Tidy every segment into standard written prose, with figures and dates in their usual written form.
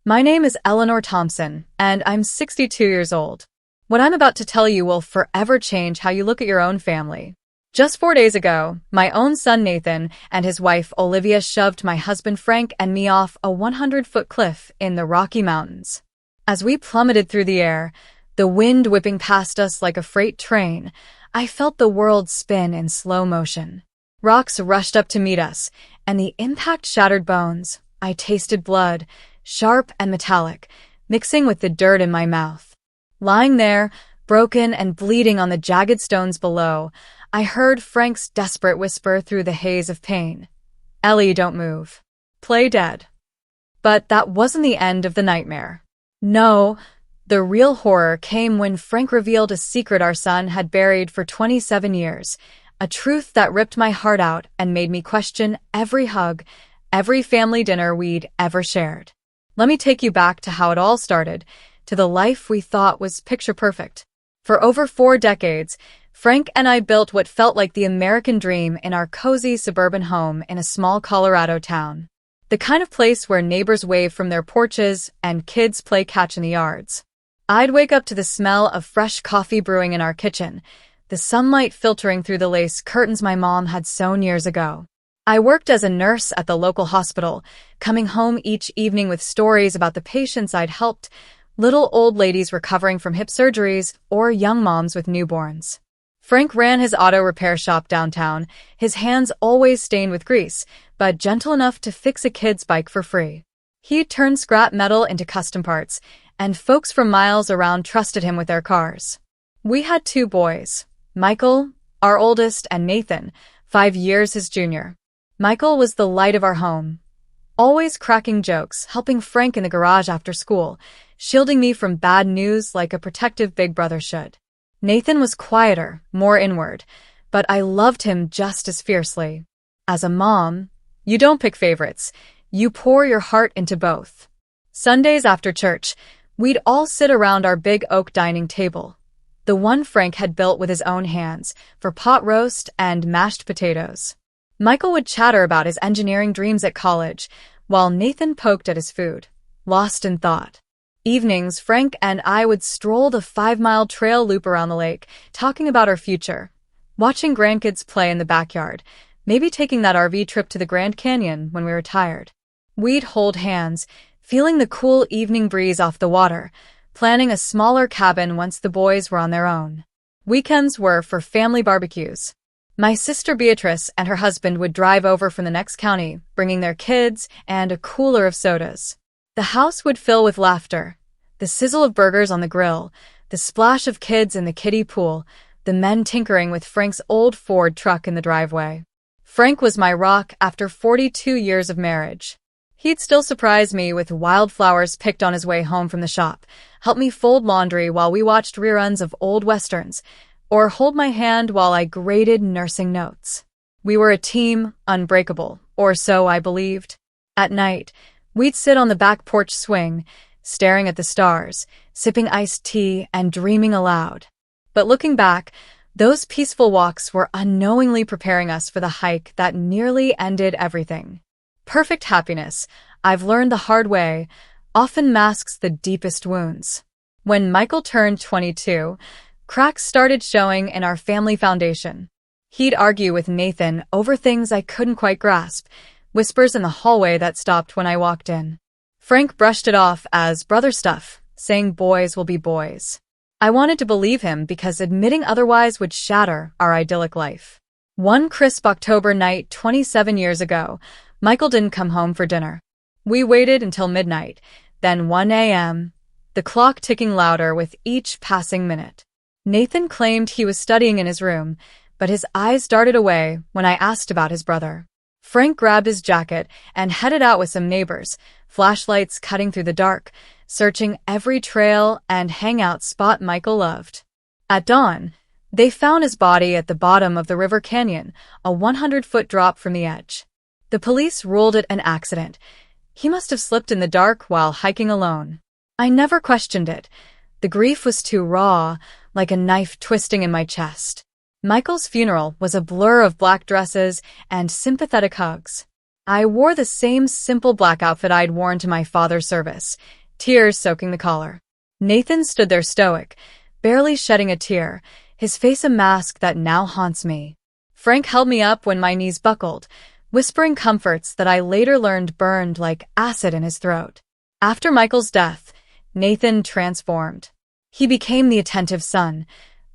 My name is Eleanor Thompson, and I'm 62 years old. What I'm about to tell you will forever change how you look at your own family. Just 4 days ago, my own son Nathan and his wife Olivia shoved my husband Frank and me off a 100-foot cliff in the Rocky Mountains. As we plummeted through the air, the wind whipping past us like a freight train, I felt the world spin in slow motion. Rocks rushed up to meet us, and the impact shattered bones. I tasted blood, sharp and metallic, mixing with the dirt in my mouth. Lying there, broken and bleeding on the jagged stones below, I heard Frank's desperate whisper through the haze of pain. "Ellie, don't move. Play dead." But that wasn't the end of the nightmare. No, the real horror came when Frank revealed a secret our son had buried for 27 years, a truth that ripped my heart out and made me question every hug, every family dinner we'd ever shared. Let me take you back to how it all started, to the life we thought was picture perfect. For over 4 decades, Frank and I built what felt like the American dream in our cozy suburban home in a small Colorado town. The kind of place where neighbors wave from their porches and kids play catch in the yards. I'd wake up to the smell of fresh coffee brewing in our kitchen, the sunlight filtering through the lace curtains my mom had sewn years ago. I worked as a nurse at the local hospital, coming home each evening with stories about the patients I'd helped, little old ladies recovering from hip surgeries or young moms with newborns. Frank ran his auto repair shop downtown, his hands always stained with grease, but gentle enough to fix a kid's bike for free. He'd turn scrap metal into custom parts, and folks from miles around trusted him with their cars. We had 2 boys, Michael, our oldest, and Nathan, 5 years his junior. Michael was the light of our home, always cracking jokes, helping Frank in the garage after school, shielding me from bad news like a protective big brother should. Nathan was quieter, more inward, but I loved him just as fiercely. As a mom, you don't pick favorites, you pour your heart into both. Sundays after church, we'd all sit around our big oak dining table, the one Frank had built with his own hands, for pot roast and mashed potatoes. Michael would chatter about his engineering dreams at college, while Nathan poked at his food, lost in thought. Evenings, Frank and I would stroll the 5-mile trail loop around the lake, talking about our future, watching grandkids play in the backyard, maybe taking that RV trip to the Grand Canyon when we were tired. We'd hold hands, feeling the cool evening breeze off the water, planning a smaller cabin once the boys were on their own. Weekends were for family barbecues. My sister Beatrice and her husband would drive over from the next county, bringing their kids and a cooler of sodas. The house would fill with laughter, the sizzle of burgers on the grill, the splash of kids in the kiddie pool, the men tinkering with Frank's old Ford truck in the driveway. Frank was my rock after 42 years of marriage. He'd still surprise me with wildflowers picked on his way home from the shop, help me fold laundry while we watched reruns of old westerns, or hold my hand while I graded nursing notes. We were a team, unbreakable, or so I believed. At night, we'd sit on the back porch swing, staring at the stars, sipping iced tea and dreaming aloud. But looking back, those peaceful walks were unknowingly preparing us for the hike that nearly ended everything. Perfect happiness, I've learned the hard way, often masks the deepest wounds. When Michael turned 22, cracks started showing in our family foundation. He'd argue with Nathan over things I couldn't quite grasp, whispers in the hallway that stopped when I walked in. Frank brushed it off as brother stuff, saying boys will be boys. I wanted to believe him because admitting otherwise would shatter our idyllic life. One crisp October night 27 years ago, Michael didn't come home for dinner. We waited until midnight, then 1 a.m., the clock ticking louder with each passing minute. Nathan claimed he was studying in his room, but his eyes darted away when I asked about his brother. Frank grabbed his jacket and headed out with some neighbors, flashlights cutting through the dark, searching every trail and hangout spot Michael loved. At dawn, they found his body at the bottom of the river canyon, a 100-foot drop from the edge. The police ruled it an accident. He must have slipped in the dark while hiking alone. I never questioned it. The grief was too raw, like a knife twisting in my chest. Michael's funeral was a blur of black dresses and sympathetic hugs. I wore the same simple black outfit I'd worn to my father's service, tears soaking the collar. Nathan stood there stoic, barely shedding a tear, his face a mask that now haunts me. Frank held me up when my knees buckled, whispering comforts that I later learned burned like acid in his throat. After Michael's death, Nathan transformed. He became the attentive son,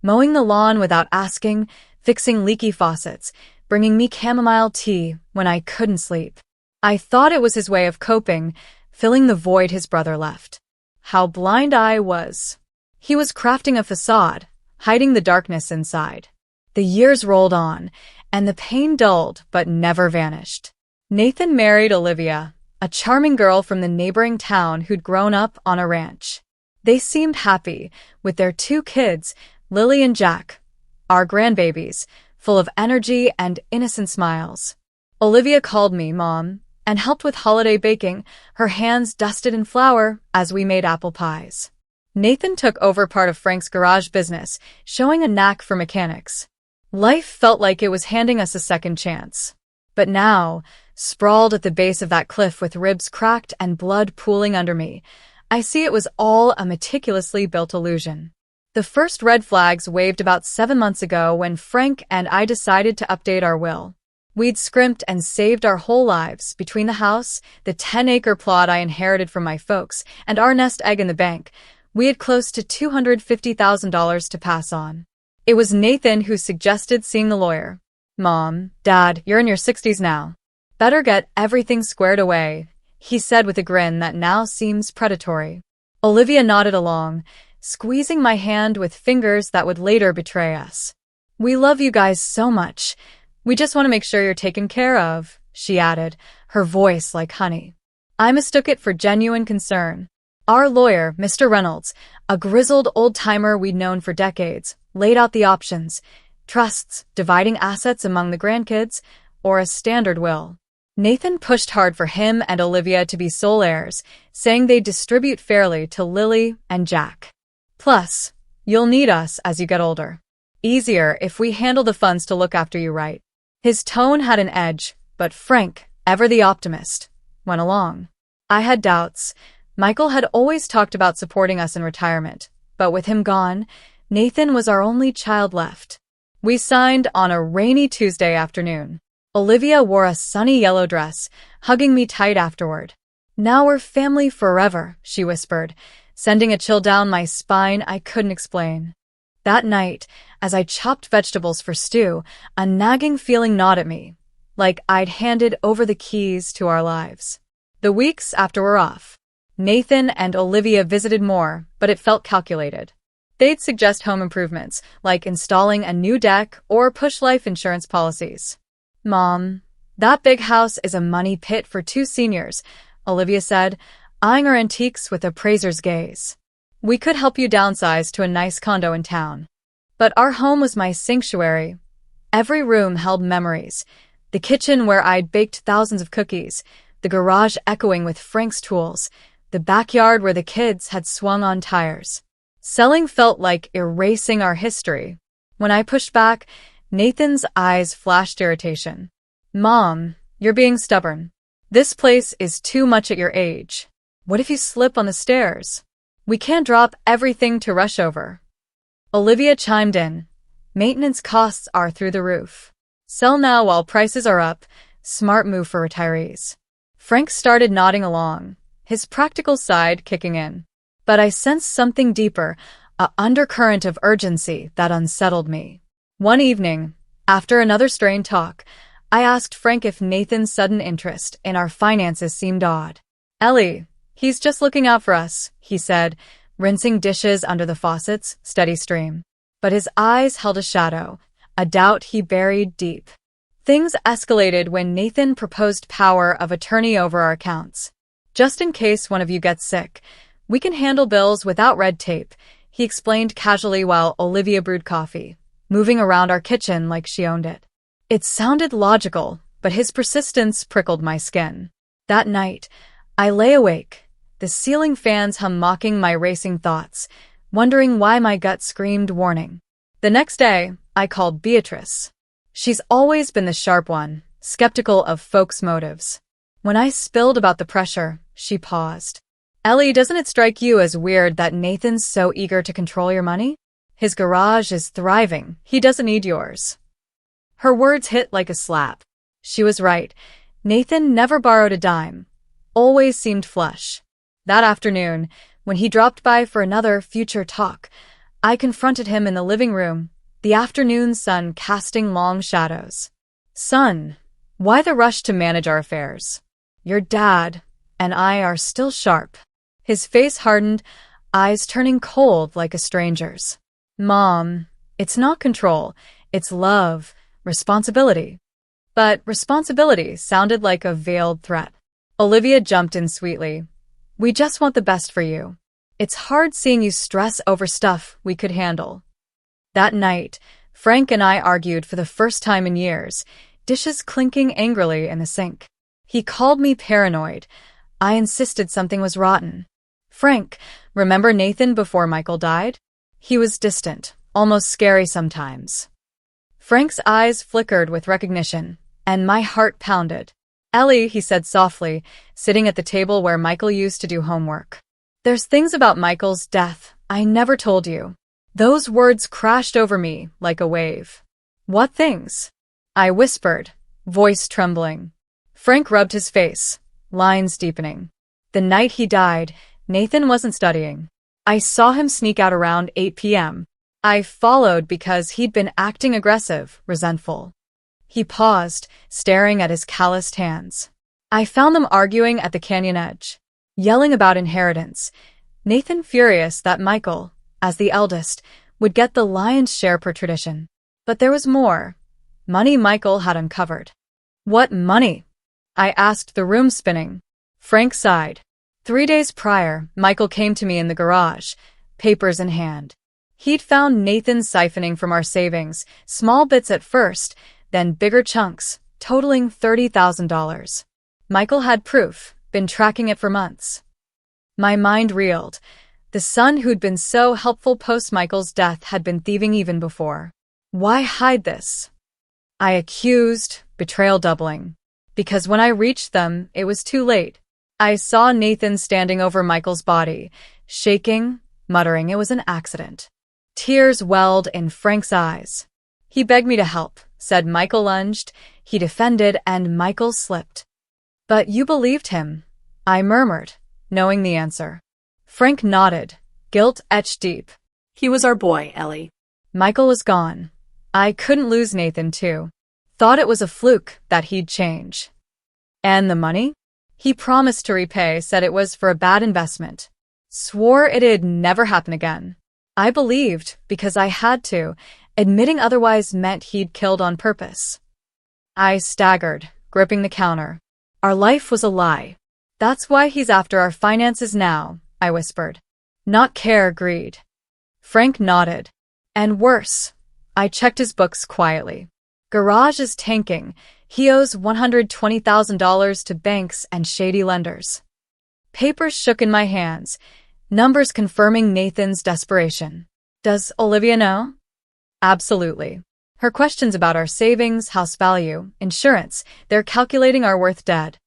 mowing the lawn without asking, fixing leaky faucets, bringing me chamomile tea when I couldn't sleep. I thought it was his way of coping, filling the void his brother left. How blind I was. He was crafting a facade, hiding the darkness inside. The years rolled on, and the pain dulled but never vanished. Nathan married Olivia, a charming girl from the neighboring town who'd grown up on a ranch. They seemed happy, with their 2 kids, Lily and Jack, our grandbabies, full of energy and innocent smiles. Olivia called me Mom and helped with holiday baking, her hands dusted in flour as we made apple pies. Nathan took over part of Frank's garage business, showing a knack for mechanics. Life felt like it was handing us a second chance. But now, sprawled at the base of that cliff with ribs cracked and blood pooling under me, I see it was all a meticulously built illusion. The first red flags waved about 7 months ago when Frank and I decided to update our will. We'd scrimped and saved our whole lives between the house, the 10-acre plot I inherited from my folks, and our nest egg in the bank. We had close to $250,000 to pass on. It was Nathan who suggested seeing the lawyer. Mom, Dad, you're in your 60s now. Better get everything squared away, he said with a grin that now seems predatory. Olivia nodded along, squeezing my hand with fingers that would later betray us. We love you guys so much. We just want to make sure you're taken care of, she added, her voice like honey. I mistook it for genuine concern. Our lawyer, Mr. Reynolds, a grizzled old-timer we'd known for decades, laid out the options: trusts, dividing assets among the grandkids, or a standard will. Nathan pushed hard for him and Olivia to be sole heirs, saying they'd distribute fairly to Lily and Jack. Plus, you'll need us as you get older. Easier if we handle the funds to look after you right. His tone had an edge, but Frank, ever the optimist, went along. I had doubts. Michael had always talked about supporting us in retirement, but with him gone, Nathan was our only child left. We signed on a rainy Tuesday afternoon. Olivia wore a sunny yellow dress, hugging me tight afterward. Now we're family forever, she whispered, sending a chill down my spine I couldn't explain. That night, as I chopped vegetables for stew, a nagging feeling gnawed at me, like I'd handed over the keys to our lives. The weeks after we're off, Nathan and Olivia visited more, but it felt calculated. They'd suggest home improvements, like installing a new deck or push life insurance policies. Mom, that big house is a money pit for 2 seniors, Olivia said, eyeing our antiques with appraiser's gaze. We could help you downsize to a nice condo in town. But our home was my sanctuary. Every room held memories. The kitchen where I'd baked thousands of cookies, the garage echoing with Frank's tools, the backyard where the kids had swung on tires. Selling felt like erasing our history. When I pushed back, Nathan's eyes flashed irritation. Mom, you're being stubborn. This place is too much at your age. What if you slip on the stairs? We can't drop everything to rush over. Olivia chimed in. Maintenance costs are through the roof. Sell now while prices are up. Smart move for retirees. Frank started nodding along, his practical side kicking in. But I sensed something deeper, an undercurrent of urgency that unsettled me. One evening, after another strained talk, I asked Frank if Nathan's sudden interest in our finances seemed odd. Ellie, he's just looking out for us, he said, rinsing dishes under the faucet's steady stream. But his eyes held a shadow, a doubt he buried deep. Things escalated when Nathan proposed power of attorney over our accounts. Just in case one of you gets sick, we can handle bills without red tape, he explained casually while Olivia brewed coffee, moving around our kitchen like she owned it. It sounded logical, but his persistence prickled my skin. That night, I lay awake, the ceiling fans hum mocking my racing thoughts, wondering why my gut screamed warning. The next day, I called Beatrice. She's always been the sharp one, skeptical of folks' motives. When I spilled about the pressure, she paused. Ellie, doesn't it strike you as weird that Nathan's so eager to control your money? His garage is thriving. He doesn't need yours. Her words hit like a slap. She was right. Nathan never borrowed a dime. Always seemed flush. That afternoon, when he dropped by for another future talk, I confronted him in the living room, the afternoon sun casting long shadows. Son, why the rush to manage our affairs? Your dad and I are still sharp. His face hardened, eyes turning cold like a stranger's. Mom, it's not control, it's love, responsibility. But responsibility sounded like a veiled threat. Olivia jumped in sweetly. We just want the best for you. It's hard seeing you stress over stuff we could handle. That night, Frank and I argued for the first time in years, dishes clinking angrily in the sink. He called me paranoid. I insisted something was rotten. Frank, remember Nathan before Michael died? He was distant, almost scary sometimes. Frank's eyes flickered with recognition, and my heart pounded. Ellie, he said softly, sitting at the table where Michael used to do homework. There's things about Michael's death I never told you. Those words crashed over me like a wave. What things? I whispered, voice trembling. Frank rubbed his face, lines deepening. The night he died, Nathan wasn't studying. I saw him sneak out around 8 p.m. I followed because he'd been acting aggressive, resentful. He paused, staring at his calloused hands. I found them arguing at the canyon edge, yelling about inheritance. Nathan furious that Michael, as the eldest, would get the lion's share per tradition. But there was more. Money Michael had uncovered. What money? I asked, the room spinning. Frank sighed. 3 days prior, Michael came to me in the garage, papers in hand. He'd found Nathan siphoning from our savings, small bits at first, then bigger chunks, totaling $30,000. Michael had proof, been tracking it for months. My mind reeled. The son who'd been so helpful post Michael's death had been thieving even before. Why hide this? I accused, betrayal doubling. Because when I reached them, it was too late. I saw Nathan standing over Michael's body, shaking, muttering it was an accident. Tears welled in Frank's eyes. He begged me to help, said Michael lunged. He defended, and Michael slipped. But you believed him, I murmured, knowing the answer. Frank nodded, guilt etched deep. He was our boy, Ellie. Michael was gone. I couldn't lose Nathan, too. Thought it was a fluke that he'd change. And the money? He promised to repay, said it was for a bad investment. Swore it'd never happen again. I believed, because I had to. Admitting otherwise meant he'd killed on purpose. I staggered, gripping the counter. Our life was a lie. That's why he's after our finances now, I whispered. Not care, greed. Frank nodded. And worse. I checked his books quietly. Garage is tanking. He owes $120,000 to banks and shady lenders. Papers shook in my hands, numbers confirming Nathan's desperation. Does Olivia know? Absolutely. Her questions about our savings, house value, insurance, they're calculating our worth dead.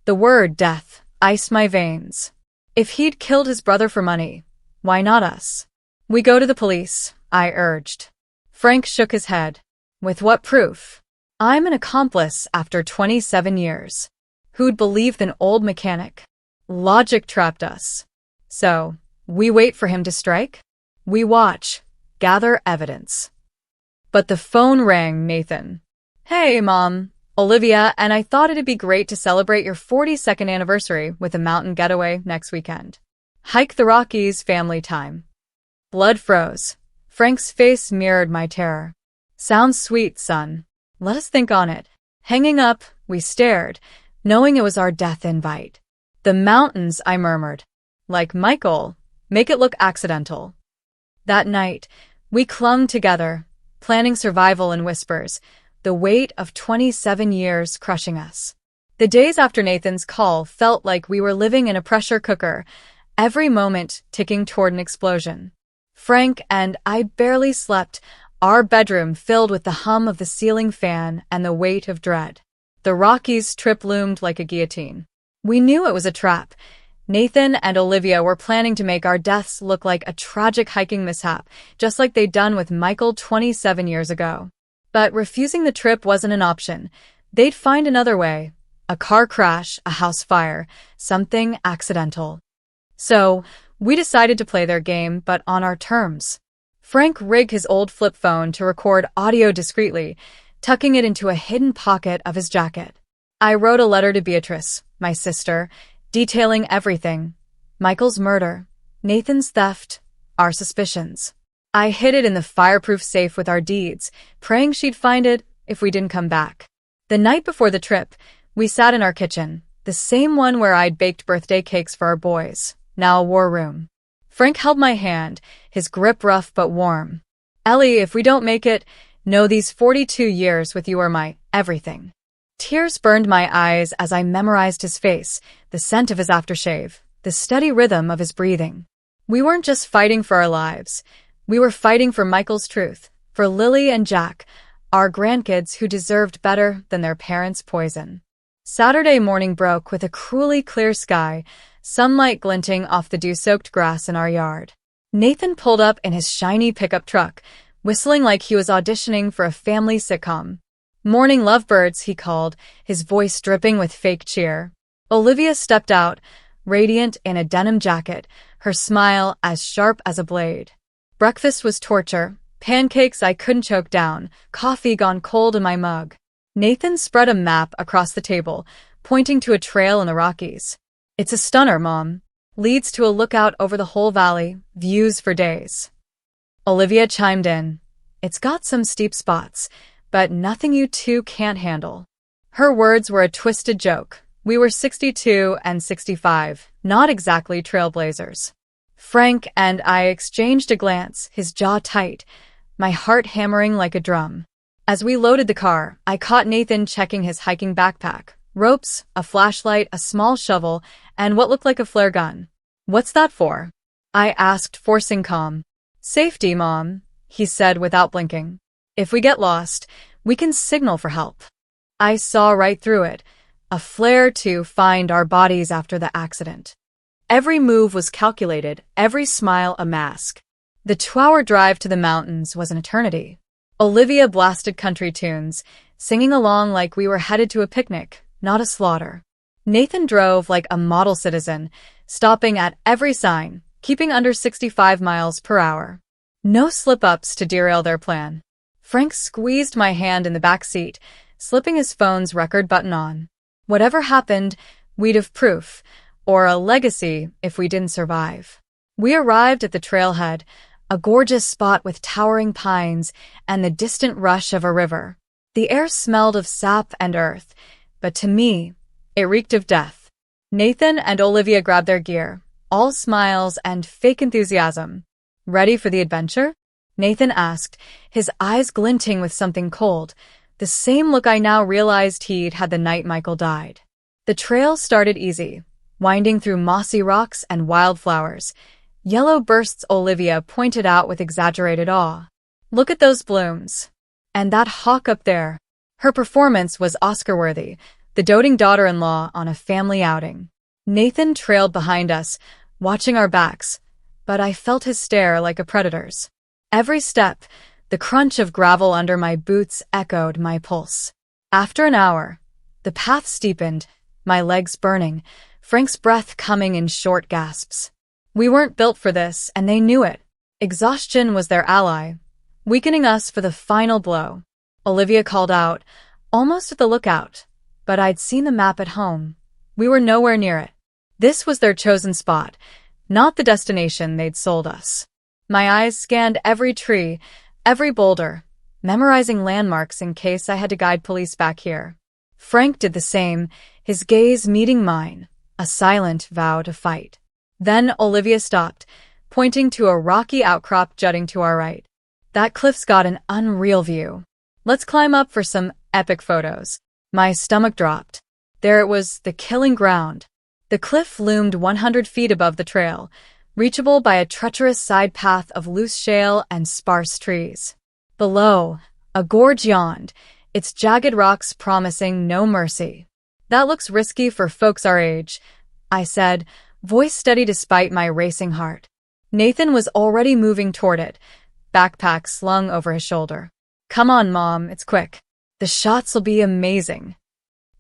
The word death iced my veins. If he'd killed his brother for money, why not us? We go to the police, I urged. Frank shook his head. With what proof? I'm an accomplice after 27 years. Who'd believe an old mechanic? Logic trapped us. So, we wait for him to strike? We watch, gather evidence. But the phone rang, Nathan. Hey, Mom, Olivia, and I thought it'd be great to celebrate your 42nd anniversary with a mountain getaway next weekend. Hike the Rockies, family time. Blood froze. Frank's face mirrored my terror. Sounds sweet, son. Let us think on it. Hanging up, we stared, knowing it was our death invite. The mountains, I murmured. Like Michael, make it look accidental. That night, we clung together, planning survival in whispers, the weight of 27 years crushing us. The days after Nathan's call felt like we were living in a pressure cooker, every moment ticking toward an explosion. Frank and I barely slept, our bedroom filled with the hum of the ceiling fan and the weight of dread. The Rockies trip loomed like a guillotine. We knew it was a trap. Nathan and Olivia were planning to make our deaths look like a tragic hiking mishap, just like they'd done with Michael 27 years ago. But refusing the trip wasn't an option. They'd find another way. A car crash, a house fire, something accidental. So, we decided to play their game, but on our terms. Frank rigged his old flip phone to record audio discreetly, tucking it into a hidden pocket of his jacket. I wrote a letter to Beatrice, my sister, detailing everything. Michael's murder, Nathan's theft, our suspicions. I hid it in the fireproof safe with our deeds, praying she'd find it if we didn't come back. The night before the trip, we sat in our kitchen, the same one where I'd baked birthday cakes for our boys, now a war room. Frank held my hand, his grip rough but warm. Ellie, if we don't make it, know these 42 years with you are my everything. Tears burned my eyes as I memorized his face, the scent of his aftershave, the steady rhythm of his breathing. We weren't just fighting for our lives. We were fighting for Michael's truth, for Lily and Jack, our grandkids who deserved better than their parents' poison. Saturday morning broke with a cruelly clear sky, sunlight glinting off the dew-soaked grass in our yard. Nathan pulled up in his shiny pickup truck, whistling like he was auditioning for a family sitcom. "Morning lovebirds," he called, his voice dripping with fake cheer. Olivia stepped out, radiant in a denim jacket, her smile as sharp as a blade. Breakfast was torture, pancakes I couldn't choke down, coffee gone cold in my mug. Nathan spread a map across the table, pointing to a trail in the Rockies. "It's a stunner, Mom. Leads to a lookout over the whole valley, views for days." Olivia chimed in. "It's got some steep spots, but nothing you two can't handle." Her words were a twisted joke. We were 62 and 65, not exactly trailblazers. Frank and I exchanged a glance, his jaw tight, my heart hammering like a drum. As we loaded the car, I caught Nathan checking his hiking backpack. Ropes, a flashlight, a small shovel, and what looked like a flare gun. "What's that for?" I asked, forcing calm. "Safety, Mom," he said without blinking. "If we get lost, we can signal for help." I saw right through it, a flare to find our bodies after the accident. Every move was calculated, every smile a mask. The 2-hour drive to the mountains was an eternity. Olivia blasted country tunes, singing along like we were headed to a picnic, not a slaughter. Nathan drove like a model citizen, stopping at every sign, keeping under 65 miles per hour. No slip-ups to derail their plan. Frank squeezed my hand in the back seat, slipping his phone's record button on. Whatever happened, we'd have proof, or a legacy if we didn't survive. We arrived at the trailhead, a gorgeous spot with towering pines and the distant rush of a river. The air smelled of sap and earth, but to me, it reeked of death. Nathan and Olivia grabbed their gear, all smiles and fake enthusiasm. "Ready for the adventure?" Nathan asked, his eyes glinting with something cold, the same look I now realized he'd had the night Michael died. The trail started easy, winding through mossy rocks and wildflowers. Yellow bursts, Olivia pointed out with exaggerated awe. "Look at those blooms. And that hawk up there." Her performance was Oscar-worthy, the doting daughter-in-law on a family outing. Nathan trailed behind us, watching our backs, but I felt his stare like a predator's. Every step, the crunch of gravel under my boots echoed my pulse. After an hour, the path steepened, my legs burning, Frank's breath coming in short gasps. We weren't built for this, and they knew it. Exhaustion was their ally, weakening us for the final blow. Olivia called out, almost at the lookout, but I'd seen the map at home. We were nowhere near it. This was their chosen spot, not the destination they'd sold us. My eyes scanned every tree, every boulder, memorizing landmarks in case I had to guide police back here. Frank did the same, his gaze meeting mine, a silent vow to fight. Then Olivia stopped, pointing to a rocky outcrop jutting to our right. "That cliff's got an unreal view. Let's climb up for some epic photos." My stomach dropped. There it was, the killing ground. The cliff loomed 100 feet above the trail, reachable by a treacherous side path of loose shale and sparse trees. Below, a gorge yawned, its jagged rocks promising no mercy. That looks risky for folks our age, I said, voice steady despite my racing heart. Nathan was already moving toward it, backpack slung over his shoulder. Come on, Mom, it's quick. The shots'll be amazing.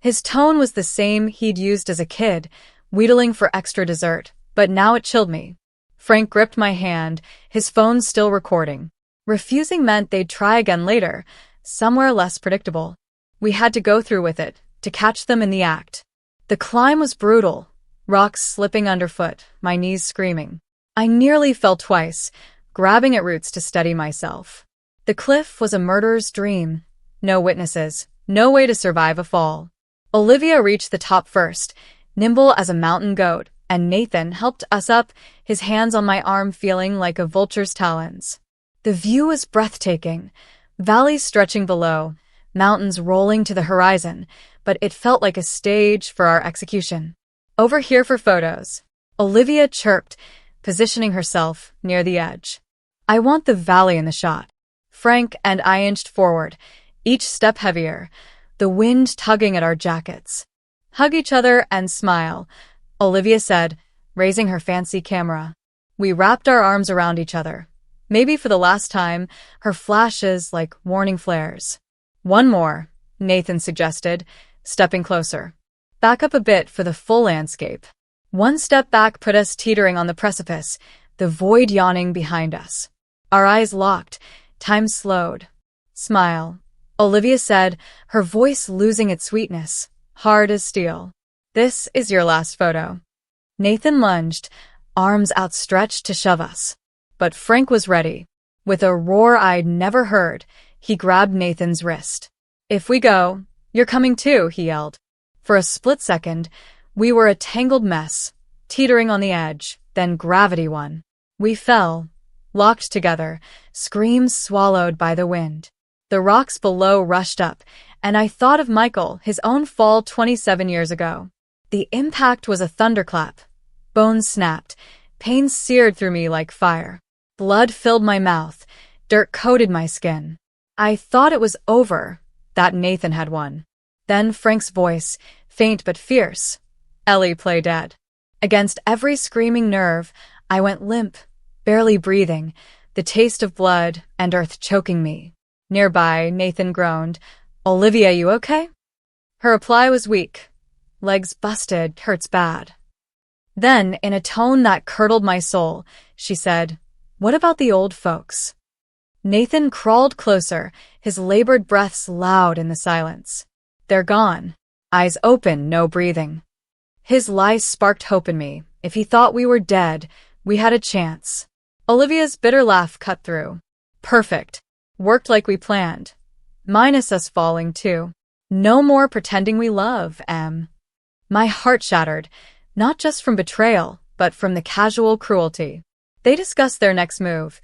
His tone was the same he'd used as a kid, wheedling for extra dessert, but now it chilled me. Frank gripped my hand, his phone still recording. Refusing meant they'd try again later, somewhere less predictable. We had to go through with it, to catch them in the act. The climb was brutal, rocks slipping underfoot, my knees screaming. I nearly fell twice, grabbing at roots to steady myself. The cliff was a murderer's dream. No witnesses, no way to survive a fall. Olivia reached the top first, nimble as a mountain goat, and Nathan helped us up, his hands on my arm feeling like a vulture's talons. The view was breathtaking, valleys stretching below, mountains rolling to the horizon, but it felt like a stage for our execution. Over here for photos, Olivia chirped, positioning herself near the edge. I want the valley in the shot. Frank and I inched forward, each step heavier, the wind tugging at our jackets. Hug each other and smile, Olivia said, raising her fancy camera. We wrapped our arms around each other. Maybe for the last time, her flashes like warning flares. One more, Nathan suggested, stepping closer. Back up a bit for the full landscape. One step back put us teetering on the precipice, the void yawning behind us. Our eyes locked, time slowed. Smile, Olivia said, her voice losing its sweetness, hard as steel. This is your last photo. Nathan lunged, arms outstretched to shove us. But Frank was ready. With a roar I'd never heard, he grabbed Nathan's wrist. If we go, you're coming too, he yelled. For a split second, we were a tangled mess, teetering on the edge, then gravity won. We fell, locked together, screams swallowed by the wind. The rocks below rushed up, and I thought of Michael, his own fall 27 years ago. The impact was a thunderclap. Bones snapped, pain seared through me like fire. Blood filled my mouth, dirt coated my skin. I thought it was over, that Nathan had won. Then Frank's voice, faint but fierce. Ellie, play dead. Against every screaming nerve, I went limp, barely breathing, the taste of blood and earth choking me. Nearby, Nathan groaned, Olivia, you okay? Her reply was weak. Legs busted, hurts bad. Then, in a tone that curdled my soul, she said, what about the old folks? Nathan crawled closer, his labored breaths loud in the silence. They're gone. Eyes open, no breathing. His lies sparked hope in me. If he thought we were dead, we had a chance. Olivia's bitter laugh cut through. Perfect. Worked like we planned. Minus us falling, too. No more pretending we love, Em. My heart shattered, not just from betrayal, but from the casual cruelty. They discussed their next move.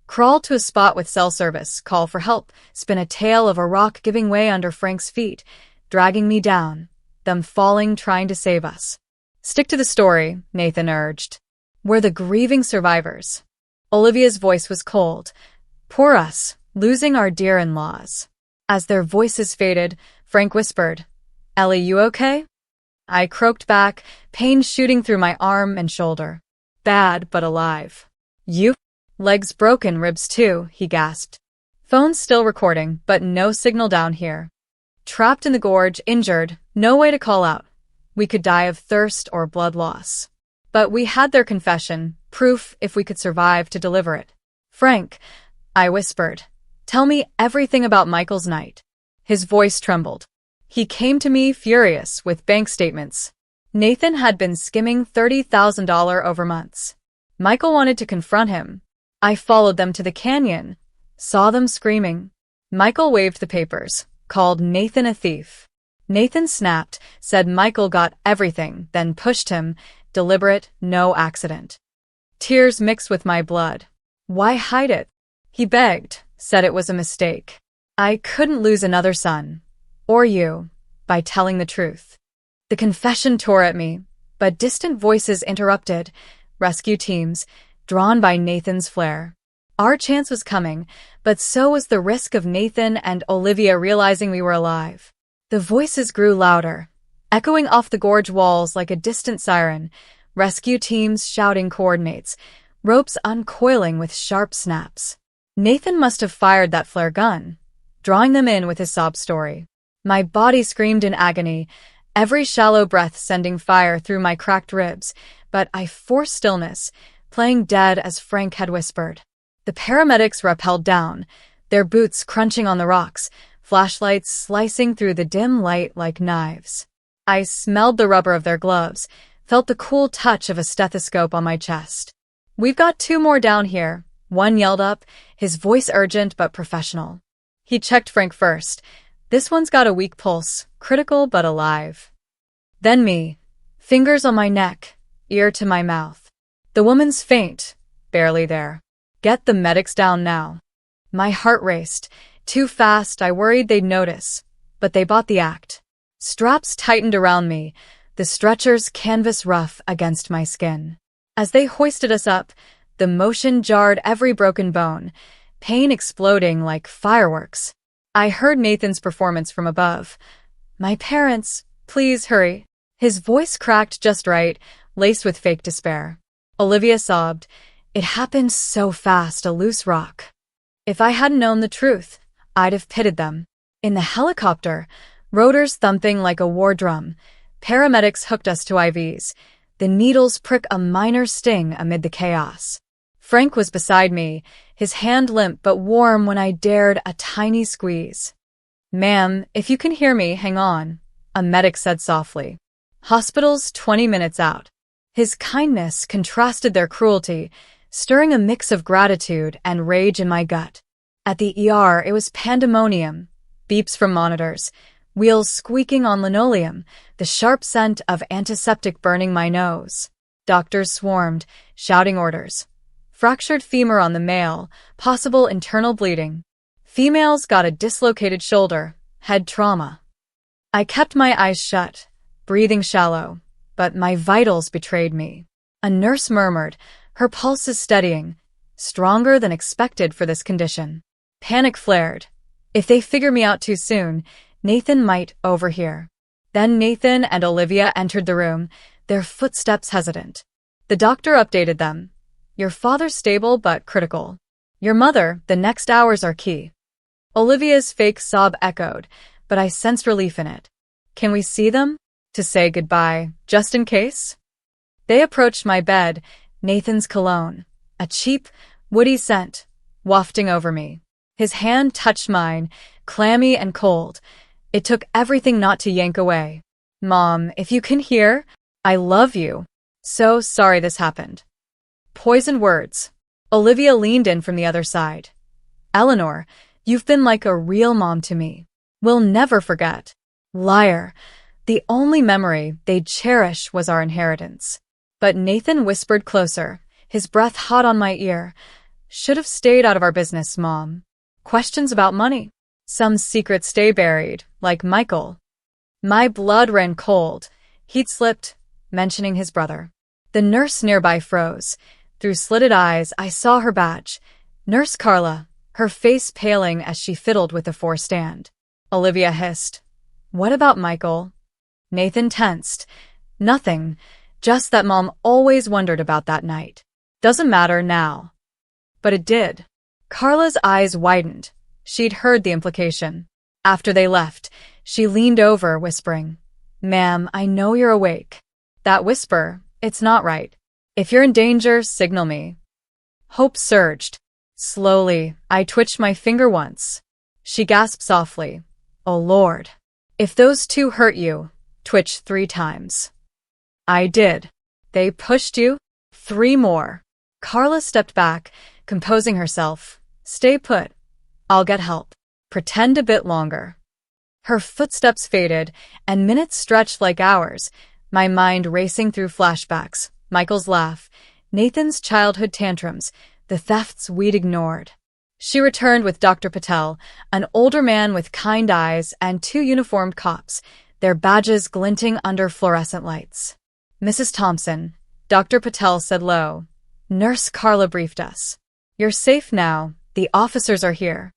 Crawl to a spot with cell service, call for help, spin a tale of a rock giving way under Frank's feet, dragging me down, them falling trying to save us. Stick to the story, Nathan urged. We're the grieving survivors. Olivia's voice was cold. Poor us, losing our dear-in-laws. As their voices faded, Frank whispered, Ellie, you okay? I croaked back, pain shooting through my arm and shoulder. Bad, but alive. You? Legs broken, ribs too, he gasped. Phone still recording, but no signal down here. Trapped in the gorge, injured, no way to call out. We could die of thirst or blood loss. But we had their confession, proof if we could survive to deliver it. Frank, I whispered, tell me everything about Michael's night. His voice trembled. He came to me furious with bank statements. Nathan had been skimming $30,000 over months. Michael wanted to confront him. I followed them to the canyon, saw them screaming. Michael waved the papers, called Nathan a thief. Nathan snapped, said Michael got everything, then pushed him, deliberate, no accident. Tears mixed with my blood. Why hide it? He begged, said it was a mistake. I couldn't lose another son, or you, by telling the truth. The confession tore at me, but distant voices interrupted, rescue teams, drawn by Nathan's flare. Our chance was coming, but so was the risk of Nathan and Olivia realizing we were alive. The voices grew louder, echoing off the gorge walls like a distant siren, rescue teams shouting coordinates, ropes uncoiling with sharp snaps. Nathan must have fired that flare gun, drawing them in with his sob story. My body screamed in agony, every shallow breath sending fire through my cracked ribs, but I forced stillness, playing dead as Frank had whispered. The paramedics rappelled down, their boots crunching on the rocks, flashlights slicing through the dim light like knives. I smelled the rubber of their gloves, felt the cool touch of a stethoscope on my chest. "We've got 2 more down here," one yelled up, his voice urgent but professional. He checked Frank first. "This one's got a weak pulse, critical but alive." Then me, fingers on my neck, ear to my mouth. "The woman's faint, barely there. Get the medics down now." My heart raced. Too fast, I worried they'd notice. But they bought the act. Straps tightened around me, the stretcher's canvas rough against my skin. As they hoisted us up, the motion jarred every broken bone, pain exploding like fireworks. I heard Nathan's performance from above. "My parents, please hurry." His voice cracked just right, laced with fake despair. Olivia sobbed. "It happened so fast, a loose rock." If I hadn't known the truth, I'd have pitted them. In the helicopter, rotors thumping like a war drum, paramedics hooked us to IVs. The needles prick a minor sting amid the chaos. Frank was beside me, his hand limp but warm when I dared a tiny squeeze. "Ma'am, if you can hear me, hang on," a medic said softly. "Hospital's 20 minutes out." His kindness contrasted their cruelty, stirring a mix of gratitude and rage in my gut. At the ER, it was pandemonium, beeps from monitors, wheels squeaking on linoleum, the sharp scent of antiseptic burning my nose. Doctors swarmed, shouting orders. Fractured femur on the male, possible internal bleeding. Females got a dislocated shoulder, head trauma. I kept my eyes shut, breathing shallow, but my vitals betrayed me. A nurse murmured, her pulse is steadying, stronger than expected for this condition. Panic flared. If they figure me out too soon, Nathan might overhear. Then Nathan and Olivia entered the room, their footsteps hesitant. The doctor updated them. "Your father's stable but critical. Your mother, the next hours are key." Olivia's fake sob echoed, but I sensed relief in it. "Can we see them? To say goodbye, just in case?" They approached my bed, Nathan's cologne, a cheap, woody scent, wafting over me. His hand touched mine, clammy and cold. It took everything not to yank away. "Mom, if you can hear, I love you. So sorry this happened." Poisoned words. Olivia leaned in from the other side. "Eleanor, you've been like a real mom to me. We'll never forget." Liar. The only memory they'd cherish was our inheritance. But Nathan whispered closer, his breath hot on my ear. "Should have stayed out of our business, Mom. Questions about money. Some secrets stay buried, like Michael." My blood ran cold. He'd slipped, mentioning his brother. The nurse nearby froze. Through slitted eyes, I saw her badge. Nurse Carla, her face paling as she fiddled with the forestand. Olivia hissed, "What about Michael?" Nathan tensed. "Nothing. Just that Mom always wondered about that night. Doesn't matter now." But it did. Carla's eyes widened. She'd heard the implication. After they left, she leaned over, whispering, "Ma'am, I know you're awake." That whisper, it's not right. "If you're in danger, signal me." Hope surged. Slowly, I twitched my finger once. She gasped softly, "Oh Lord. If those 2 hurt you, twitch 3 times." I did. "They pushed you?" 3 more. Carla stepped back, composing herself. "Stay put. I'll get help. Pretend a bit longer." Her footsteps faded, and minutes stretched like hours, my mind racing through flashbacks, Michael's laugh, Nathan's childhood tantrums, the thefts we'd ignored. She returned with Dr. Patel, an older man with kind eyes, and 2 uniformed cops, their badges glinting under fluorescent lights. "Mrs. Thompson," Dr. Patel said low. "Nurse Carla briefed us." You're safe now. The officers are here.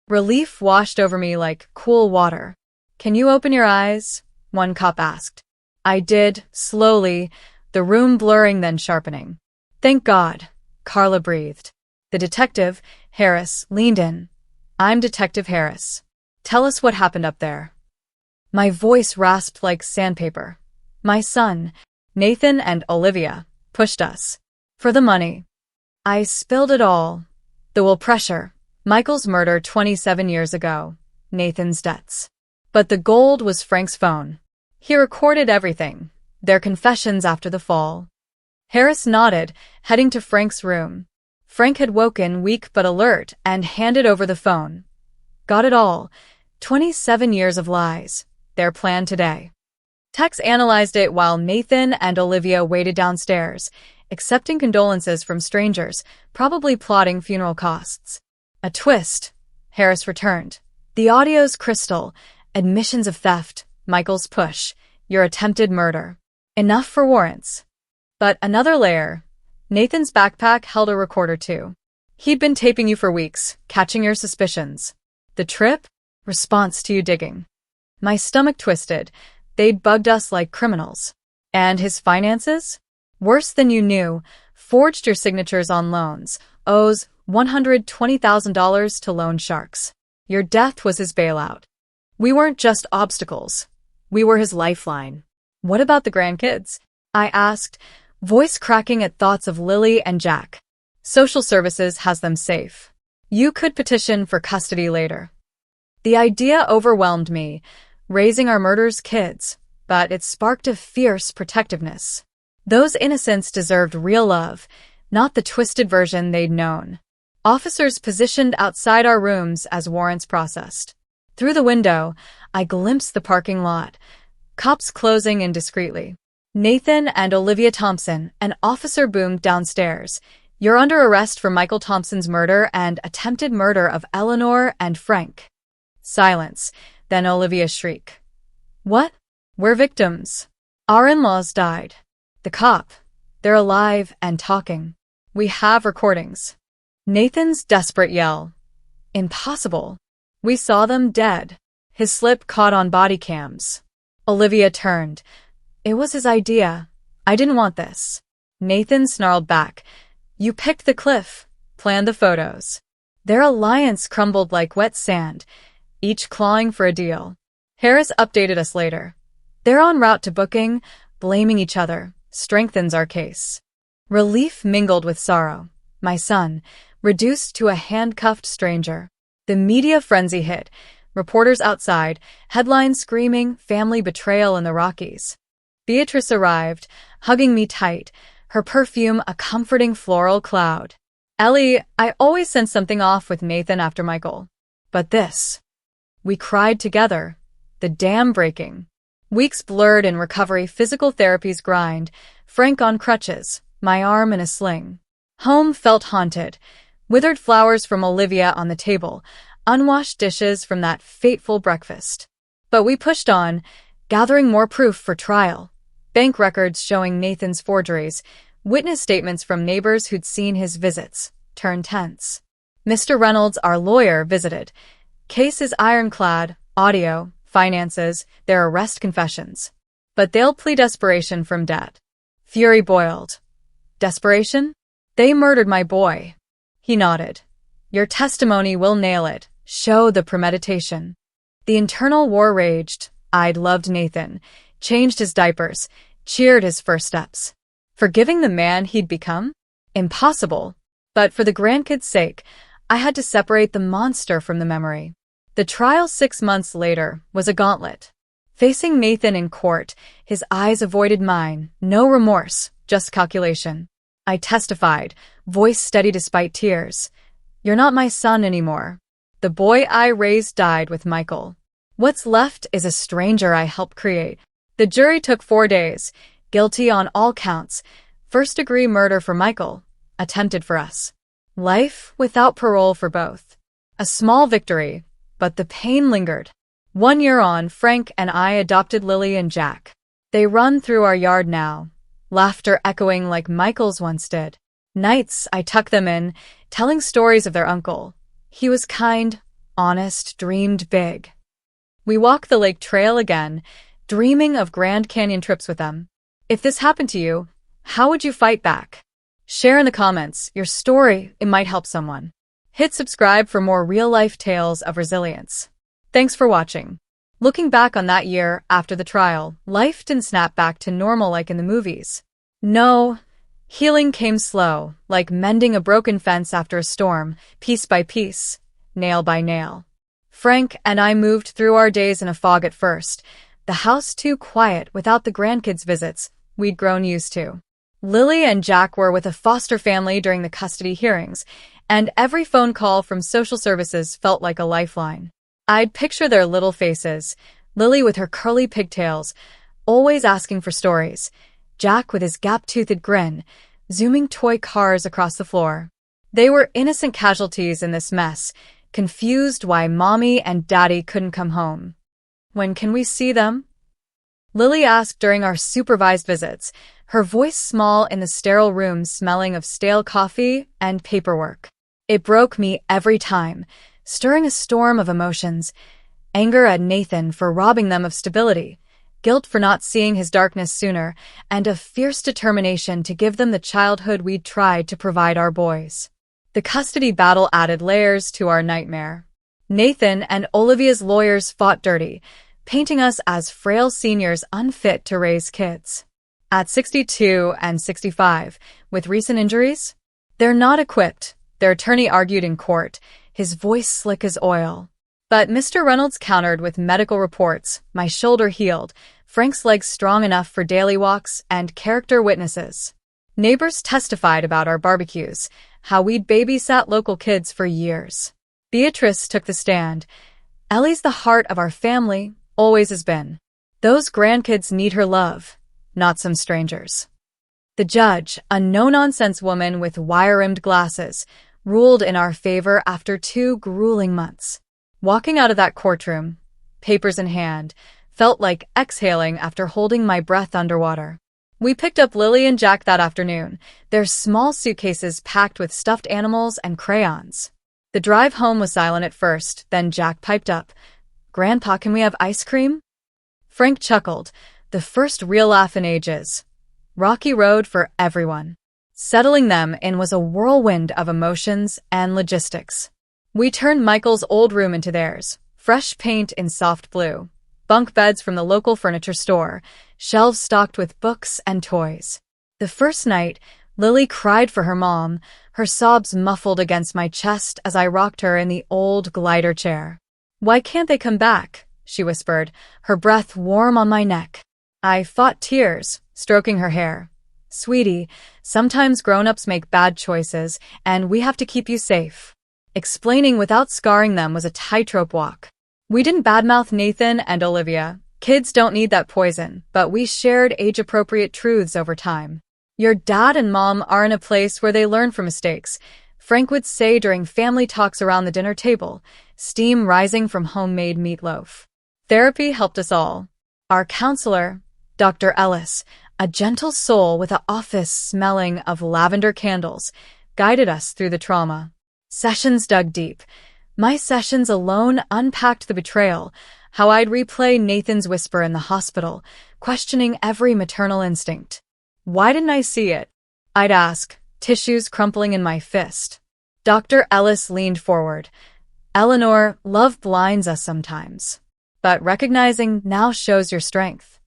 Relief washed over me like cool water. Can you open your eyes? One cop asked. I did, slowly, the room blurring then sharpening. Thank God, Carla breathed. The detective, Harris, leaned in. I'm Detective Harris. Tell us what happened up there. My voice rasped like sandpaper. My son, Nathan and Olivia, pushed us. For the money. I spilled it all. The will pressure. Michael's murder 27 years ago. Nathan's debts. But the gold was Frank's phone. He recorded everything. Their confessions after the fall. Harris nodded, heading to Frank's room. Frank had woken weak but alert and handed over the phone. Got it all. 27 years of lies. Their plan today. Tex analyzed it while Nathan and Olivia waited downstairs, accepting condolences from strangers, probably plotting funeral costs. A twist. Harris returned. The audio's crystal. Admissions of theft. Michael's push. Your attempted murder. Enough for warrants. But another layer. Nathan's backpack held a recorder too. He'd been taping you for weeks, catching your suspicions. The trip? Response to you digging. My stomach twisted. They'd bugged us like criminals. And his finances? Worse than you knew. Forged your signatures on loans. Owes $120,000 to loan sharks. Your death was his bailout. We weren't just obstacles. We were his lifeline. What about the grandkids? I asked, voice cracking at thoughts of Lily and Jack. Social services has them safe. You could petition for custody later. The idea overwhelmed me, raising our murder's kids, but it sparked a fierce protectiveness. Those innocents deserved real love, not the twisted version they'd known. Officers positioned outside our rooms as warrants processed. Through the window, I glimpsed the parking lot, cops closing in discreetly. Nathan and Olivia Thompson, an officer boomed downstairs. You're under arrest for Michael Thompson's murder and attempted murder of Eleanor and Frank. Silence. Then Olivia's shriek. What? We're victims. Our in-laws died. The cop. They're alive and talking. We have recordings. Nathan's desperate yell. Impossible. We saw them dead. His slip caught on body cams. Olivia turned. It was his idea. I didn't want this. Nathan snarled back. You picked the cliff, planned the photos. Their alliance crumbled like wet sand, each clawing for a deal. Harris updated us later. They're en route to booking, blaming each other, strengthens our case. Relief mingled with sorrow. My son, reduced to a handcuffed stranger. The media frenzy hit. Reporters outside, headlines screaming, family betrayal in the Rockies. Beatrice arrived, hugging me tight, her perfume a comforting floral cloud. Ellie, I always sensed something off with Nathan after Michael. But this. We cried together, the dam breaking. Weeks blurred in recovery, physical therapy's grind, Frank on crutches, my arm in a sling. Home felt haunted, withered flowers from Olivia on the table, unwashed dishes from that fateful breakfast. But we pushed on, gathering more proof for trial. Bank records showing Nathan's forgeries, witness statements from neighbors who'd seen his visits, turned tense. Mr. Reynolds, our lawyer, visited. Case is ironclad, audio, finances, their arrest confessions. But they'll plead desperation from debt. Fury boiled. Desperation? They murdered my boy. He nodded. Your testimony will nail it, show the premeditation. The internal war raged. I'd loved Nathan, changed his diapers, cheered his first steps. Forgiving the man he'd become? Impossible. But for the grandkids' sake, I had to separate the monster from the memory. The trial 6 months later was a gauntlet. Facing Nathan in court, his eyes avoided mine, no remorse, just calculation. I testified, voice steady despite tears. You're not my son anymore. The boy I raised died with Michael. What's left is a stranger I helped create. The jury took 4 days, guilty on all counts. First-degree murder for Michael, attempted for us. Life without parole for both. A small victory, but the pain lingered. 1 year on, Frank and I adopted Lily and Jack. They run through our yard now, laughter echoing like Michael's once did. Nights, I tuck them in, telling stories of their uncle. He was kind, honest, dreamed big. We walk the lake trail again, dreaming of Grand Canyon trips with them. If this happened to you, how would you fight back? Share in the comments your story, it might help someone. Hit subscribe for more real-life tales of resilience. Thanks for watching. Looking back on that year after the trial, life didn't snap back to normal like in the movies. No, healing came slow, like mending a broken fence after a storm, piece by piece, nail by nail. Frank and I moved through our days in a fog at first, the house too quiet without the grandkids' visits we'd grown used to. Lily and Jack were with a foster family during the custody hearings, and every phone call from social services felt like a lifeline. I'd picture their little faces, Lily with her curly pigtails, always asking for stories, Jack with his gap-toothed grin, zooming toy cars across the floor. They were innocent casualties in this mess, confused why Mommy and Daddy couldn't come home. When can we see them? Lily asked during our supervised visits, her voice small in the sterile room smelling of stale coffee and paperwork. It broke me every time, stirring a storm of emotions, anger at Nathan for robbing them of stability, guilt for not seeing his darkness sooner, and a fierce determination to give them the childhood we'd tried to provide our boys. The custody battle added layers to our nightmare. Nathan and Olivia's lawyers fought dirty, painting us as frail seniors unfit to raise kids. At 62 and 65, with recent injuries, they're not equipped, their attorney argued in court, his voice slick as oil. But Mr. Reynolds countered with medical reports, my shoulder healed, Frank's legs strong enough for daily walks, and character witnesses. Neighbors testified about our barbecues, how we'd babysat local kids for years. Beatrice took the stand. Ellie's the heart of our family, always has been. Those grandkids need her love, not some strangers. The judge, a no-nonsense woman with wire-rimmed glasses, ruled in our favor after 2 grueling months. Walking out of that courtroom, papers in hand, felt like exhaling after holding my breath underwater. We picked up Lily and Jack that afternoon, their small suitcases packed with stuffed animals and crayons. The drive home was silent at first, then Jack piped up, "Grandpa, can we have ice cream?" Frank chuckled, the first real laugh in ages. Rocky road for everyone. Settling them in was a whirlwind of emotions and logistics. We turned Michael's old room into theirs, fresh paint in soft blue, bunk beds from the local furniture store, shelves stocked with books and toys. The first night, Lily cried for her mom, her sobs muffled against my chest as I rocked her in the old glider chair. "Why can't they come back?" she whispered, her breath warm on my neck. I fought tears, stroking her hair. "Sweetie, sometimes grown-ups make bad choices, and we have to keep you safe." Explaining without scarring them was a tightrope walk. We didn't badmouth Nathan and Olivia. Kids don't need that poison, but we shared age-appropriate truths over time. "Your dad and mom are in a place where they learn from mistakes," Frank would say during family talks around the dinner table, steam rising from homemade meatloaf. Therapy helped us all. Our counselor, Dr. Ellis, a gentle soul with an office smelling of lavender candles, guided us through the trauma. Sessions dug deep. My sessions alone unpacked the betrayal, how I'd replay Nathan's whisper in the hospital, questioning every maternal instinct. "Why didn't I see it?" I'd ask, tissues crumpling in my fist. Dr. Ellis leaned forward. "Eleanor, love blinds us sometimes. But recognizing now shows your strength."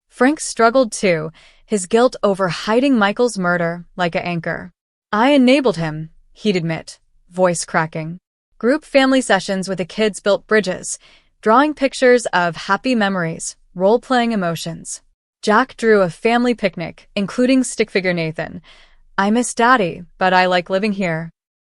Frank struggled too, his guilt over hiding Michael's murder like an anchor. "I enabled him," he'd admit, voice cracking. Group family sessions with the kids built bridges, drawing pictures of happy memories, role-playing emotions. Jack drew a family picnic, including stick figure Nathan. "I miss Daddy, but I like living here."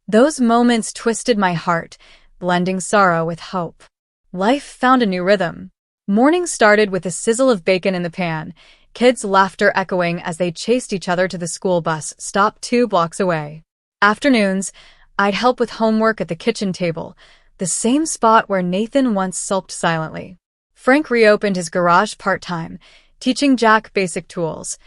Those moments twisted my heart, blending sorrow with hope. Life found a new rhythm. Mornings started with the sizzle of bacon in the pan, kids' laughter echoing as they chased each other to the school bus stopped 2 blocks away. Afternoons, I'd help with homework at the kitchen table, the same spot where Nathan once sulked silently. Frank reopened his garage part-time, teaching Jack basic tools,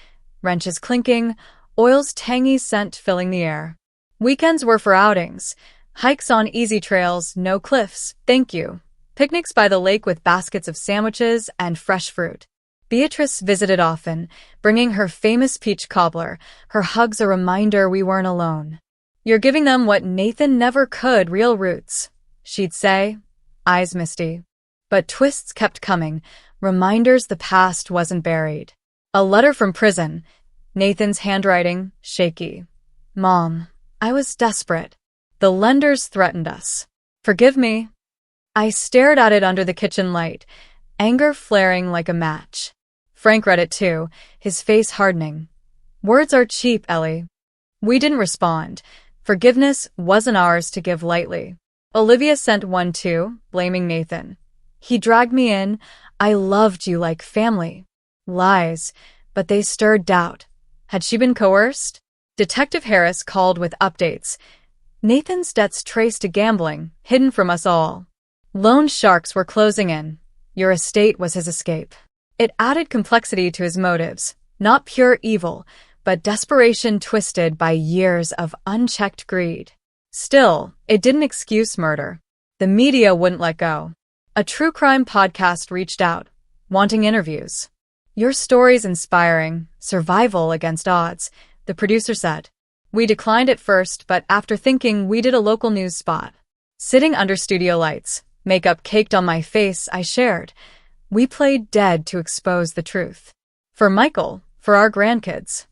wrenches clinking, oil's tangy scent filling the air. Weekends were for outings. Hikes on easy trails, no cliffs, thank you. Picnics by the lake with baskets of sandwiches and fresh fruit. Beatrice visited often, bringing her famous peach cobbler, her hugs a reminder we weren't alone. You're giving them what Nathan never could, real roots, she'd say, eyes misty. But twists kept coming, reminders the past wasn't buried. A letter from prison, Nathan's handwriting, shaky. Mom, I was desperate. The lenders threatened us. Forgive me. I stared at it under the kitchen light, anger flaring like a match. Frank read it too, his face hardening. Words are cheap, Ellie. We didn't respond. Forgiveness wasn't ours to give lightly. Olivia sent one too, blaming Nathan. He dragged me in. I loved you like family. Lies, but they stirred doubt. Had she been coerced? Detective Harris called with updates. Nathan's debts traced to gambling, hidden from us all. Loan sharks were closing in. Your estate was his escape. It added complexity to his motives, not pure evil, but desperation twisted by years of unchecked greed. Still, it didn't excuse murder. The media wouldn't let go. A true crime podcast reached out, wanting interviews. Your story's inspiring, survival against odds, the producer said. We declined at first, but after thinking, we did a local news spot. Sitting under studio lights, makeup caked on my face, I shared. We played dead to expose the truth. For Michael, for our grandkids.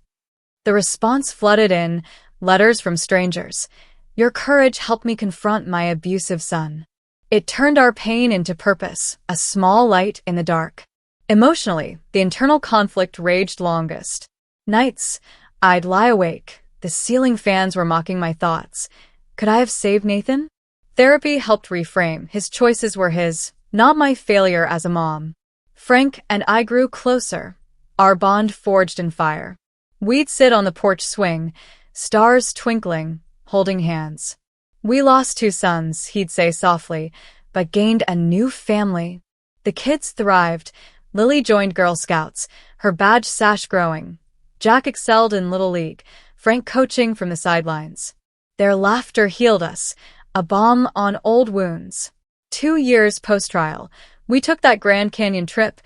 The response flooded in, letters from strangers. Your courage helped me confront my abusive son. It turned our pain into purpose, a small light in the dark. Emotionally, the internal conflict raged longest. Nights, I'd lie awake. The ceiling fans were mocking my thoughts. Could I have saved Nathan? Therapy helped reframe. His choices were his, not my failure as a mom. Frank and I grew closer, our bond forged in fire. We'd sit on the porch swing, stars twinkling, holding hands. We lost 2 sons, he'd say softly, but gained a new family. The kids thrived. Lily joined Girl Scouts, her badge sash growing. Jack excelled in Little League, Frank coaching from the sidelines. Their laughter healed us, a balm on old wounds. 2 years post-trial, we took that Grand Canyon trip,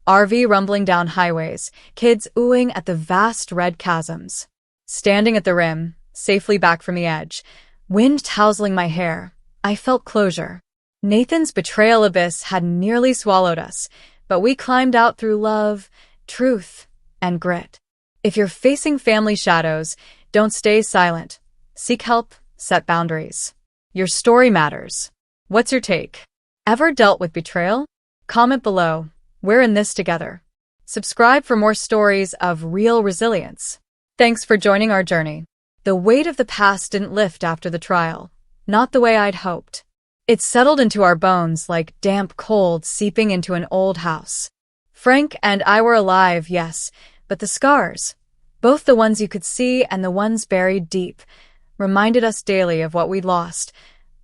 RV rumbling down highways, kids oohing at the vast red chasms. Standing at the rim, safely back from the edge, wind tousling my hair, I felt closure. Nathan's betrayal abyss had nearly swallowed us, but we climbed out through love, truth, and grit. If you're facing family shadows, don't stay silent. Seek help, set boundaries. Your story matters. What's your take? Ever dealt with betrayal? Comment below. We're in this together. Subscribe for more stories of real resilience. Thanks for joining our journey. The weight of the past didn't lift after the trial. Not the way I'd hoped. It settled into our bones like damp cold seeping into an old house. Frank and I were alive, yes, but the scars, both the ones you could see and the ones buried deep, reminded us daily of what we'd lost.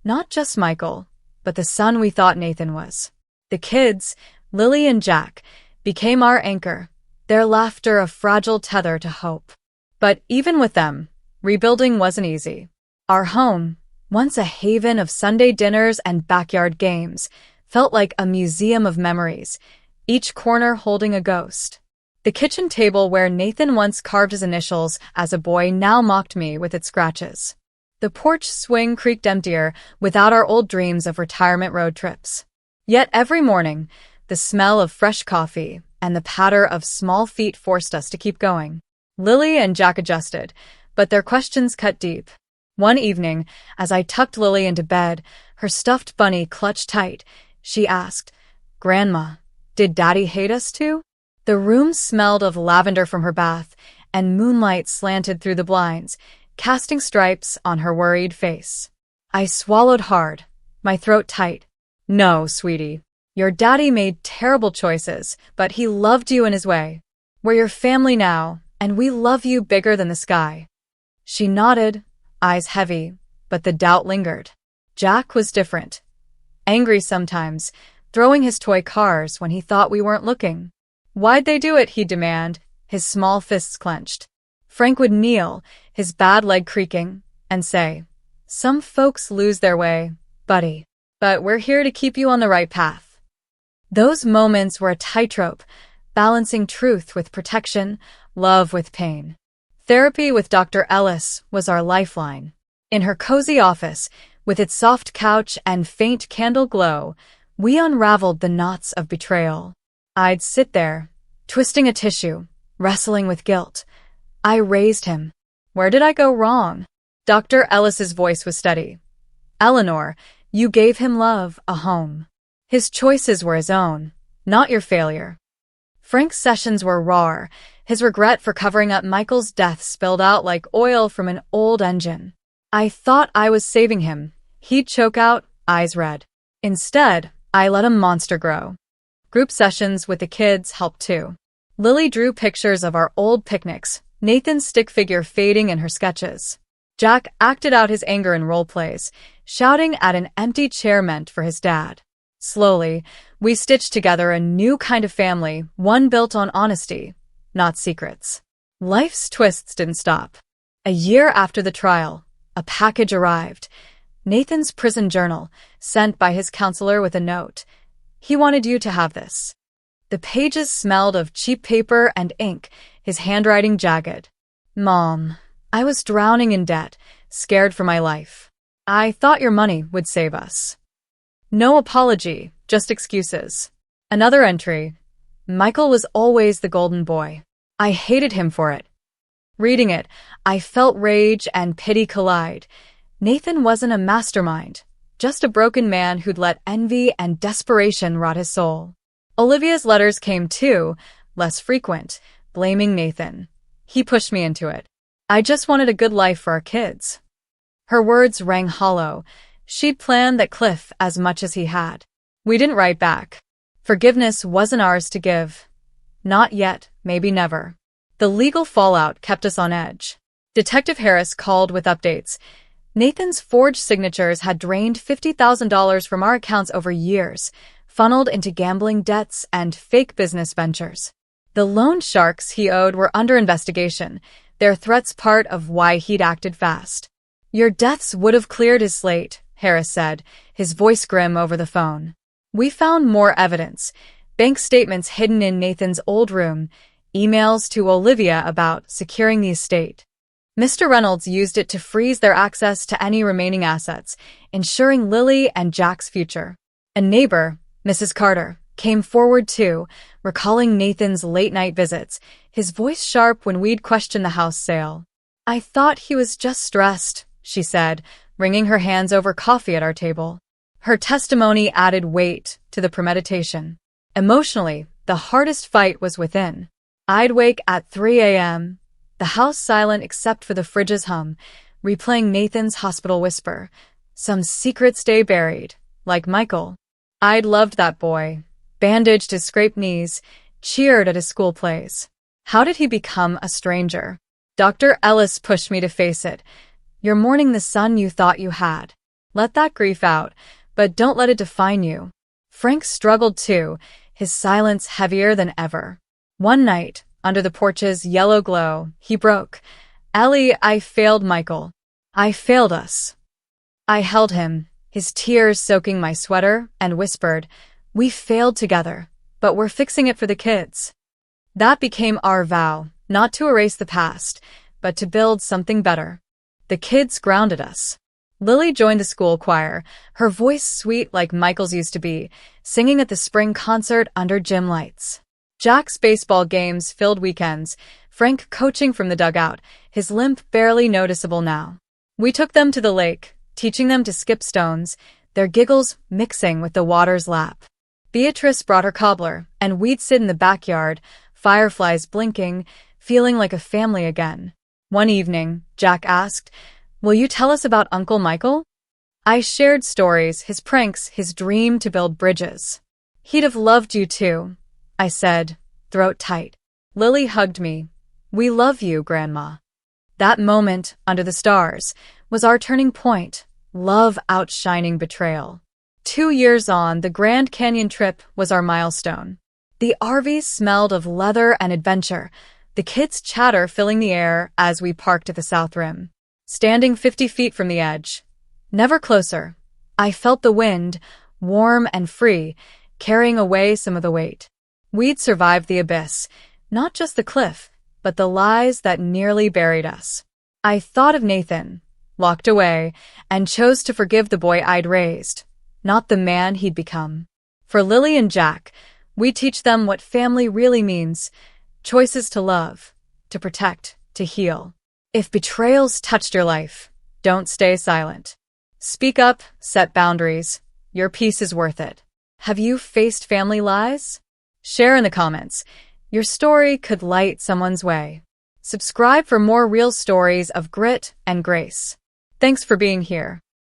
Not just Michael, but the son we thought Nathan was. The kids, Lily and Jack, became our anchor, their laughter a fragile tether to hope. But even with them, rebuilding wasn't easy. Our home, once a haven of Sunday dinners and backyard games, felt like a museum of memories, each corner holding a ghost. The kitchen table where Nathan once carved his initials as a boy now mocked me with its scratches. The porch swing creaked emptier without our old dreams of retirement road trips. Yet every morning, the smell of fresh coffee and the patter of small feet forced us to keep going. Lily and Jack adjusted, but their questions cut deep. One evening, as I tucked Lily into bed, her stuffed bunny clutched tight, she asked, "Grandma, did Daddy hate us too?" The room smelled of lavender from her bath, and moonlight slanted through the blinds, casting stripes on her worried face. I swallowed hard, my throat tight. "No, sweetie. Your daddy made terrible choices, but he loved you in his way. We're your family now, and we love you bigger than the sky." She nodded, eyes heavy, but the doubt lingered. Jack was different. Angry sometimes, throwing his toy cars when he thought we weren't looking. "Why'd they do it?" he'd demand, his small fists clenched. Frank would kneel, his bad leg creaking, and say, "Some folks lose their way, buddy. But we're here to keep you on the right path." Those moments were a tightrope, balancing truth with protection, love with pain. Therapy with Dr. Ellis was our lifeline. In her cozy office, with its soft couch and faint candle glow, we unraveled the knots of betrayal. I'd sit there, twisting a tissue, wrestling with guilt. I raised him. Where did I go wrong? Dr. Ellis's voice was steady. "Eleanor, you gave him love, a home. His choices were his own, not your failure." Frank's sessions were raw. His regret for covering up Michael's death spilled out like oil from an old engine. I thought I was saving him. He'd choke out, eyes red. Instead, I let a monster grow. Group sessions with the kids helped too. Lily drew pictures of our old picnics, Nathan's stick figure fading in her sketches. Jack acted out his anger in role plays, shouting at an empty chair meant for his dad. Slowly, we stitched together a new kind of family, one built on honesty, not secrets. Life's twists didn't stop. A year after the trial, a package arrived. Nathan's prison journal, sent by his counselor with a note. "He wanted you to have this." The pages smelled of cheap paper and ink, his handwriting jagged. "Mom, I was drowning in debt, scared for my life. I thought your money would save us." No apology, just excuses. Another entry. "Michael was always the golden boy. I hated him for it." Reading it, I felt rage and pity collide. Nathan wasn't a mastermind, just a broken man who'd let envy and desperation rot his soul. Olivia's letters came too, less frequent, blaming Nathan. He pushed me into it. I just wanted a good life for our kids. Her words rang hollow. She'd planned that Cliff as much as he had. We didn't write back. Forgiveness wasn't ours to give. Not yet, maybe never. The legal fallout kept us on edge. Detective Harris called with updates. Nathan's forged signatures had drained $50,000 from our accounts over years, funneled into gambling debts and fake business ventures. The loan sharks he owed were under investigation, their threats part of why he'd acted fast. "Your deaths would have cleared his slate," Harris said, his voice grim over the phone. We found more evidence, bank statements hidden in Nathan's old room, emails to Olivia about securing the estate. Mr. Reynolds used it to freeze their access to any remaining assets, ensuring Lily and Jack's future. A neighbor, Mrs. Carter, came forward too, recalling Nathan's late-night visits, his voice sharp when we'd questioned the house sale. "I thought he was just stressed," she said, wringing her hands over coffee at our table. Her testimony added weight to the premeditation. Emotionally, the hardest fight was within. I'd wake at 3 a.m., the house silent except for the fridge's hum, replaying Nathan's hospital whisper. Some secrets stay buried, like Michael. I'd loved that boy, bandaged his scraped knees, cheered at his school plays. How did he become a stranger? Dr. Ellis pushed me to face it. "You're mourning the son you thought you had. Let that grief out, but don't let it define you." Frank struggled too, his silence heavier than ever. One night, under the porch's yellow glow, he broke. "Ellie, I failed Michael. I failed us." I held him, his tears soaking my sweater, and whispered, "We failed together, but we're fixing it for the kids." That became our vow, not to erase the past, but to build something better. The kids grounded us. Lily joined the school choir, her voice sweet like Michael's used to be, singing at the spring concert under gym lights. Jack's baseball games filled weekends, Frank coaching from the dugout, his limp barely noticeable now. We took them to the lake, teaching them to skip stones, their giggles mixing with the water's lap. Beatrice brought her cobbler, and we'd sit in the backyard, fireflies blinking, feeling like a family again. One evening, Jack asked, "Will you tell us about Uncle Michael?" I shared stories, his pranks, his dream to build bridges. "He'd have loved you too," I said, throat tight. Lily hugged me. "We love you, Grandma." That moment, under the stars, was our turning point, love outshining betrayal. 2 years on, the Grand Canyon trip was our milestone. The RV smelled of leather and adventure, the kids' chatter filling the air as we parked at the south rim. Standing 50 feet from the edge, never closer, I felt the wind, warm and free, carrying away some of the weight. We'd survived the abyss, not just the cliff, but the lies that nearly buried us. I thought of Nathan, locked away, and chose to forgive the boy I'd raised, not the man he'd become. For Lily and Jack, we teach them what family really means: choices to love, to protect, to heal. If betrayals touched your life, don't stay silent. Speak up, set boundaries. Your peace is worth it. Have you faced family lies? Share in the comments. Your story could light someone's way. Subscribe for more real stories of grit and grace. Thanks for being here.